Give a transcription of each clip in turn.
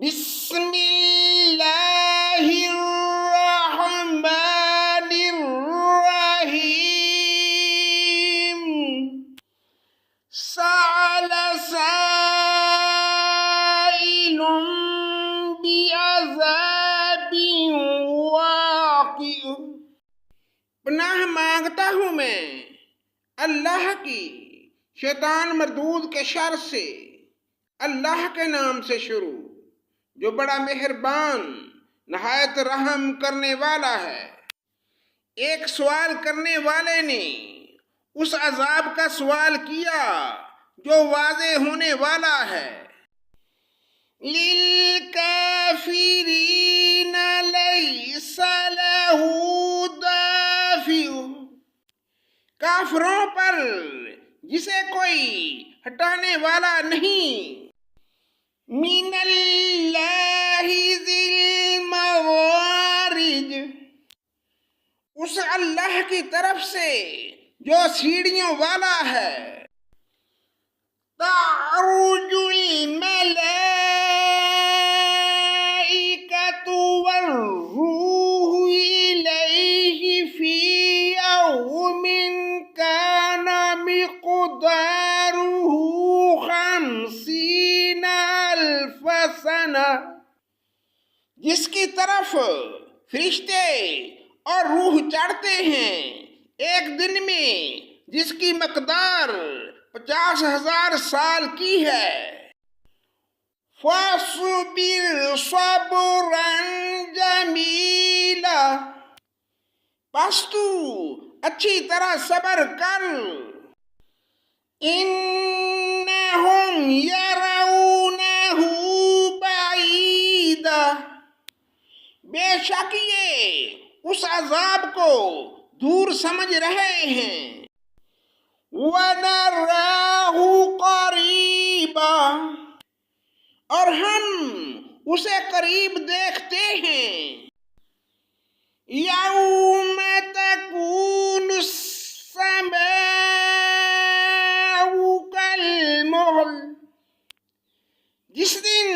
بسم اللہ الرحمن الرحیم سأل سائل بعذاب واقع۔ پناہ مانگتا ہوں میں اللہ کی شیطان مردود کے شر سے، اللہ کے نام سے شروع جو بڑا مہربان نہایت رحم کرنے والا ہے۔ ایک سوال کرنے والے نے اس عذاب کا سوال کیا جو واضح ہونے والا ہے۔ لِلْكَافِرِينَ لَيْسَ لَهُ دَافِعٌ، کافروں پر جسے کوئی ہٹانے والا نہیں۔ مِنَ اللَّهِ ذِي الْمَعَارِجِ، اس اللہ کی طرف سے جو سیڑھیوں والا ہے۔ تَعْرُجُ الْمَلَائِكَةُ وَالرُّوحُ إِلَيْهِ فِي يَوْمٍ كَانَ مِقْدَارُهُ 50,000 سنة، جس کی طرف فرشتے اور روح چڑھتے ہیں ایک دن میں جس کی مقدار 50,000 سال کی ہے۔ فَاصْبِرْ صَبْرًا جَمِيلًا، پس تو اچھی طرح صبر کر۔ إِنَّهُمْ يَرَوْنَهُ بَعِيدًا، بے شک یہ اس عذاب کو دور سمجھ رہے ہیں۔ وَنَرَاهُ قَرِيبًا، اور ہم اسے قریب دیکھتے ہیں۔ يَوْمَ تَكُونُ السَّمَاءُ كَالْمُهْلِ، جس دن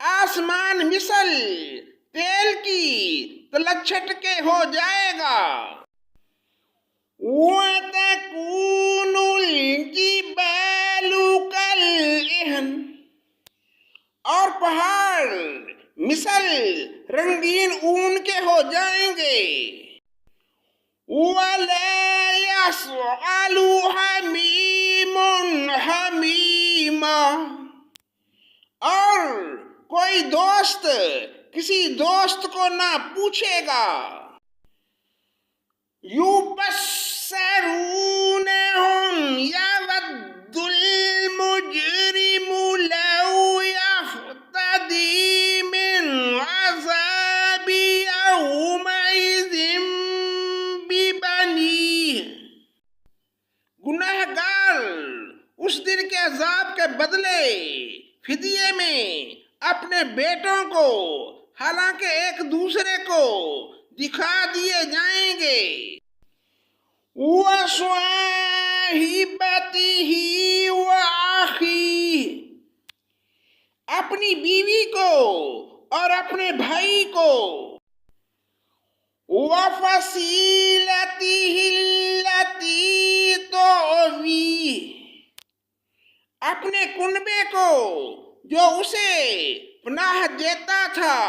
آسمان مثل تیل کی تلچھٹ کے ہو جائے گا۔ وَتَكُونُ الْجِبَالُ كَالْعِهْنِ، اور پہاڑ مثل رنگین اون کے ہو جائیں گے۔ وَلَا يَسْأَلُ حَمِيمٌ حَمِيمًا، اور کوئی دوست کسی دوست کو نہ پوچھے گا۔ يُبَصِّرُونَهُمْ يَوَدُّ الْمُجْرِمُ لَوْ يَفْتَدِي مِنْ عَذَابِ يَوْمَئِذٍ بِبَنِيهِ، گناہگار اس دن کے عذاب کے بدلے فدیے میں اپنے بیٹوں کو حالانکہ ایک دوسرے کو دکھا دیے جائیں گے۔ وَصَاحِبَتِهِ وَأَخِيهِ، اپنی بیوی کو اور اپنے بھائی کو۔ وَفَصِيلَتِهِ الَّتِي تُؤْوِيهِ، اپنے کنبے کو جو اسے پناہ دیتا تھا۔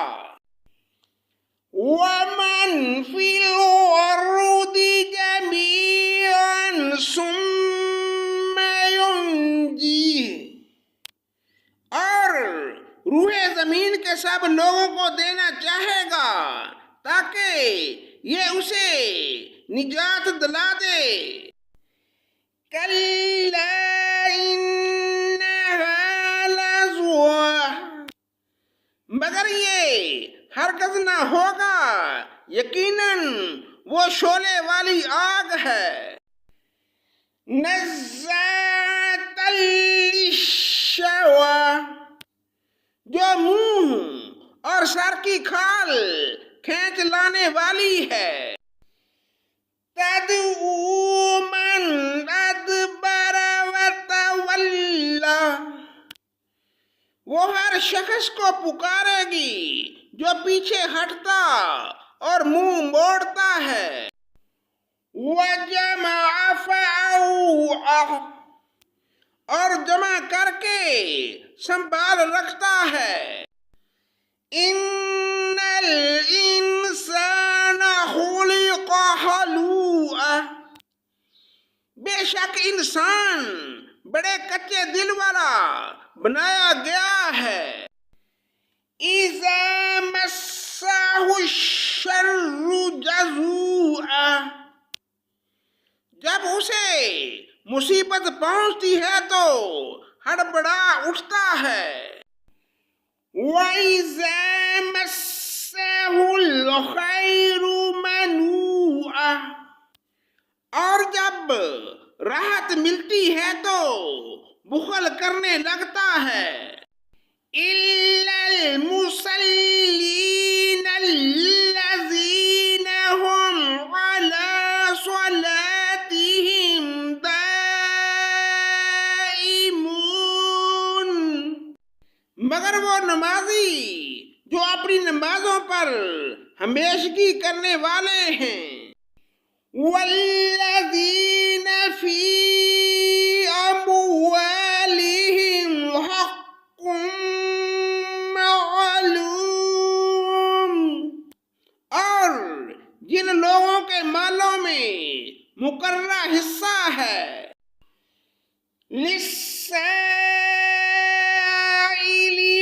وَمَنْ فِي الْأَرْضِ جَمِيعًا ثُمَّ يُنْجِيهِ، اور روح زمین کے سب لوگوں کو دینا چاہے گا تاکہ یہ اسے نجات دلا دے۔ كَلَّا إِنَّهَا لَظَىٰ، مگر یہ ہرگز نہ ہوگا، یقیناً وہ شعلے والی آگ ہے۔ نَزَّاعَةً لِلشَّوَىٰ، جو منہ اور سر کی کھال کھینچ لانے والی ہے۔ تَدْعُو مَنْ أَدْبَرَ وَتَوَلَّىٰ، وہ ہر شخص کو پکارے گی جو پیچھے ہٹتا اور منہ موڑتا ہے۔ وَجَمَعَ فَأَوْعَىٰ، اور جمع کر کے سنبھال رکھتا ہے۔ إِنَّ الْإِنسَانَ خُلِقَ هَلُوعًا، بے شک انسان بڑے کچے دل والا بنایا گیا ہے۔ إِذَا مَسَّهُ الشَّرُّ جَزُوعًا، جب اسے مصیبت پہنچتی ہے تو ہڑبڑا اٹھتا ہے۔ وَإِذَا مَسَّهُ الْخَيْرُ مَنُوعًا، اور جب راحت ملتی ہے تو بخل کرنے لگتا ہے۔ إِلَّا الْمُصَلِّينَ الَّذِينَ هُمْ عَلَى صَلَاتِهِمْ دَائِمُونَ، مگر وہ نمازی جو اپنی نمازوں پر ہمیشگی کرنے والے ہیں۔ وَالَّذِينَ فِي أَمْوَالِهِمْ حَقٌّ مَّعْلُومٌ، اور جن لوگوں کے مالوں میں مقررہ حصہ ہے۔ لِلسَّائِلِ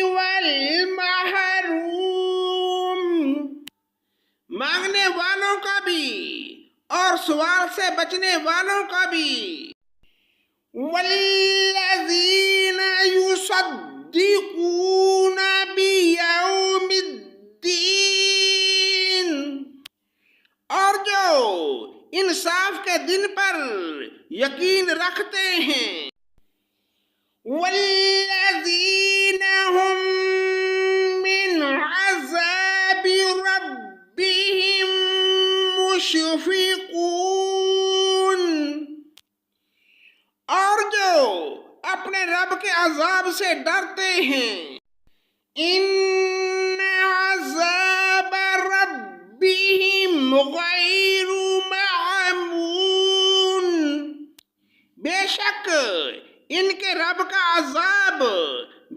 وَالْمَحْرُومِ، مانگنے والوں کا بھی اور سوال سے بچنے والوں کا بھی۔ وَالَّذِينَ يُصَدِّقُونَ بِيَوْمِ الدِّينِ، اور جو انصاف کے دن پر یقین رکھتے ہیں۔ وَالَّذِينَ هُم مِّنْ عَذَابِ رَبِّهِم مُشْفِقُونَ، اور جو اپنے رب کے عذاب سے ڈرتے ہیں۔ إِنَّ عَذَابَ رَبِّهِمْ غَيْرُ مَأْمُونٍ، بے شک ان کے رب کا عذاب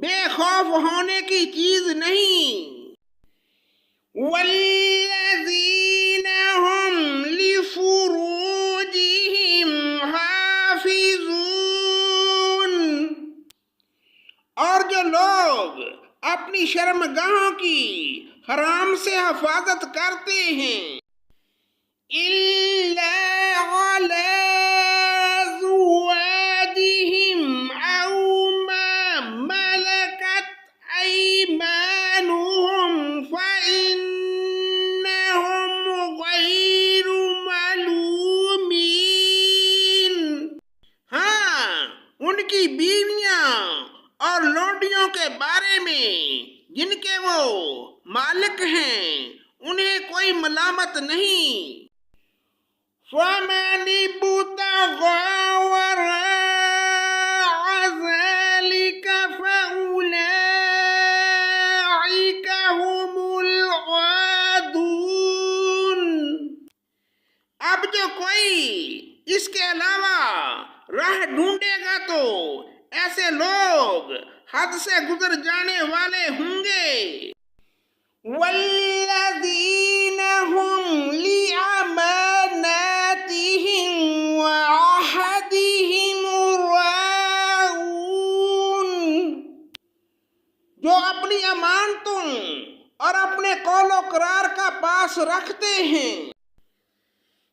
بے خوف ہونے کی چیز نہیں۔ وَالَّذِينَ هُمْ لِفُرُوجِهِمْ حَافِظُونَ، اور جو لوگ اپنی شرمگاہوں کی حرام سے حفاظت کرتے ہیں۔ إِلَّا عَلَىٰ أَزْوَاجِهِمْ أَوْ مَا مَلَكَتْ أَيْمَانُهُمْ فَإِنَّهُمْ غَيْرُ مَلُومِينَ، ہاں ان کی بیویاں اور لونڈیوں کے بارے میں جن کے وہ مالک ہیں انہیں کوئی ملامت نہیں۔ فَمَنِ ابْتَغَىٰ وَرَاءَ ذَلِكَ فَأُولَٰئِكَ هُمُ الْعَادُونَ، اب جو کوئی اس کے علاوہ راہ ڈھونڈے گا تو ایسے لوگ حد سے گزر جانے والے ہوں گے۔ وَالَّذِينَ هُمْ لِأَمَانَاتِهِمْ وَعَهْدِهِمْ رَاعُونَ، جو اپنی امانتوں اور اپنے قول و قرار کا پاس رکھتے ہیں۔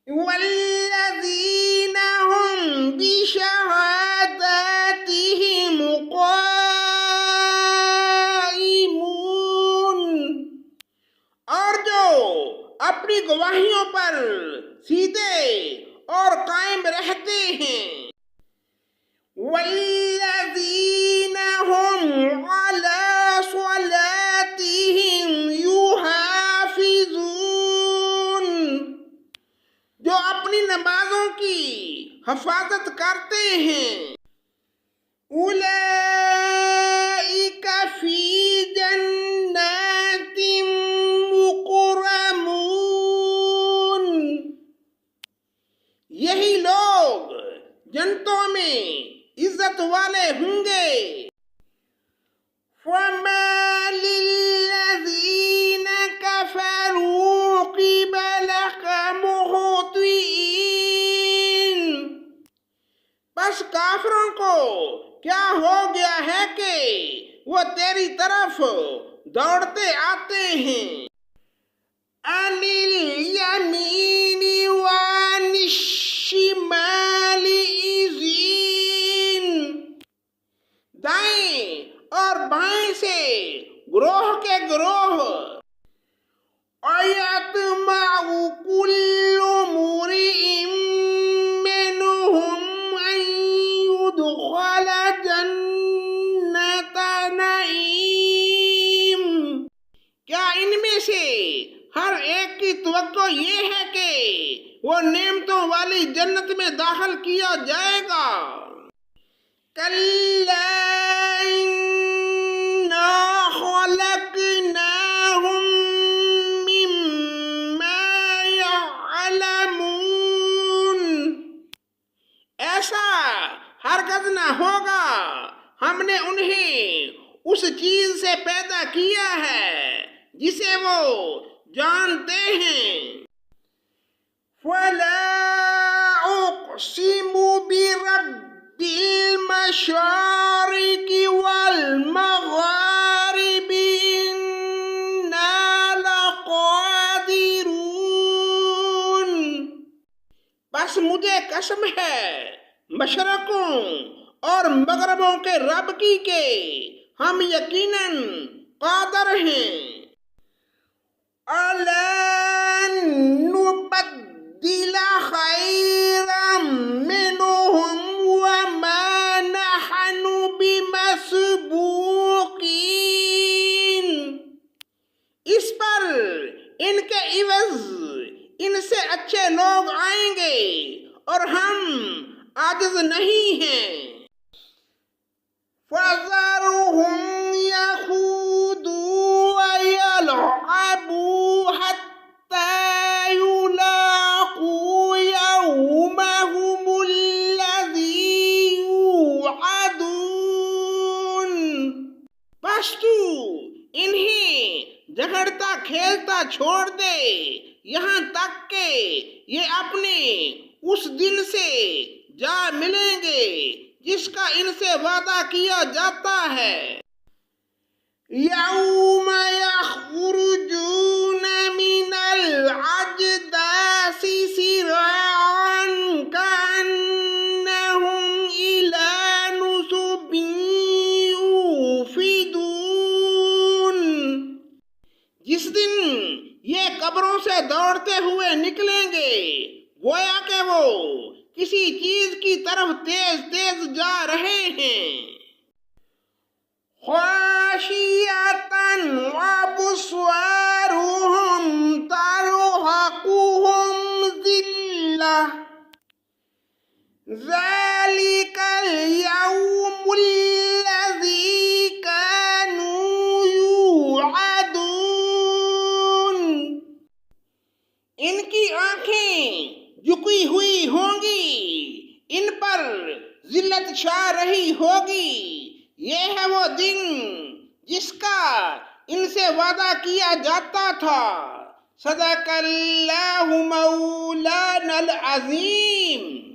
وَالَّذِينَ هُمْ بِشَهَادَاتِهِمْ قَائِمُونَ، اور جو اپنی گواہیوں پر سیدھے اور قائم رہتے ہیں۔ وَالَّذِينَ هُمْ عَلَىٰ صَلَاتِهِمْ يُحَافِظُونَ، جو اپنی نمازوں کی حفاظت کرتے ہیں۔ أُولَٰئِكَ فِي دوڑتے آتے ہیں عن الیمین وعن الشمال عزین، دائیں اور بائیں سے گروہ کے گروہ، وَيَطْمَعُ كُلُّ امْرِئٍ مِّنْهُمْ أَن يُدْخَلَ جَنَّةَ نَعِيمٍ، کیا ان میں سے ہر ایک کی توقع یہ ہے کہ وہ نعمتوں والی جنت میں داخل کیا جائے گا؟ کَلَّا إِنَّا خَلَقْنَاهُم مِّمَّا يَعْلَمُونَ، ایسا ہرگز نہ ہوگا، ہم نے انہیں اس چیز سے پیدا کیا ہے جسے وہ جانتے ہیں۔ فَلَا أُقْسِمُ بِرَبِّ الْمَشَارِقِ وَالْمَغَارِبِ إِنَّا لَقَادِرُونَ، بس مجھے قسم ہے مشرقوں اور مغربوں کے رب کی کہ ہم یقیناً قادر ہیں۔ أَلَن نُبَدِّلَ خَيْرًا مِّنْهُمْ وَمَا نَحْنُ بِمَسْبُوقِينَ، اس پر ان کے عوض ان سے اچھے لوگ آئیں گے اور ہم عاجز نہیں ہیں۔ فَذَرْهُمْ يَخُوضُوا وَيَلْعَبُوا حَتَّى يُلَاقُوا يَوْمَهُمُ الَّذِي يُوعَدُونَ، بس تو انہیں جھگڑتا کھیلتا چھوڑ دے یہاں تک کہ یہ اپنے اس دن سے جا ملیں گے جس کا ان سے وعدہ کیا جاتا ہے۔ یوم یخرجون من الأجداث سراعا كأنهم إلى نصب یوفدون، جس دن یہ قبروں سے دوڑتے ہوئے نکلیں گے گویا کہ وہ کسی چیز کی طرف تیز تیز جا رہے ہیں۔ خاشعۃ وابصارهم ترهقهم ذلة، ذلك اليوم الذي كانوا يوعدون، ان کی آنکھیں جھکی ہوئی ہوں گی، ان پر ذلت چھا رہی ہوگی، یہ ہے وہ دن جس کا ان سے وعدہ کیا جاتا تھا۔ صدق اللہ مولانا العظیم۔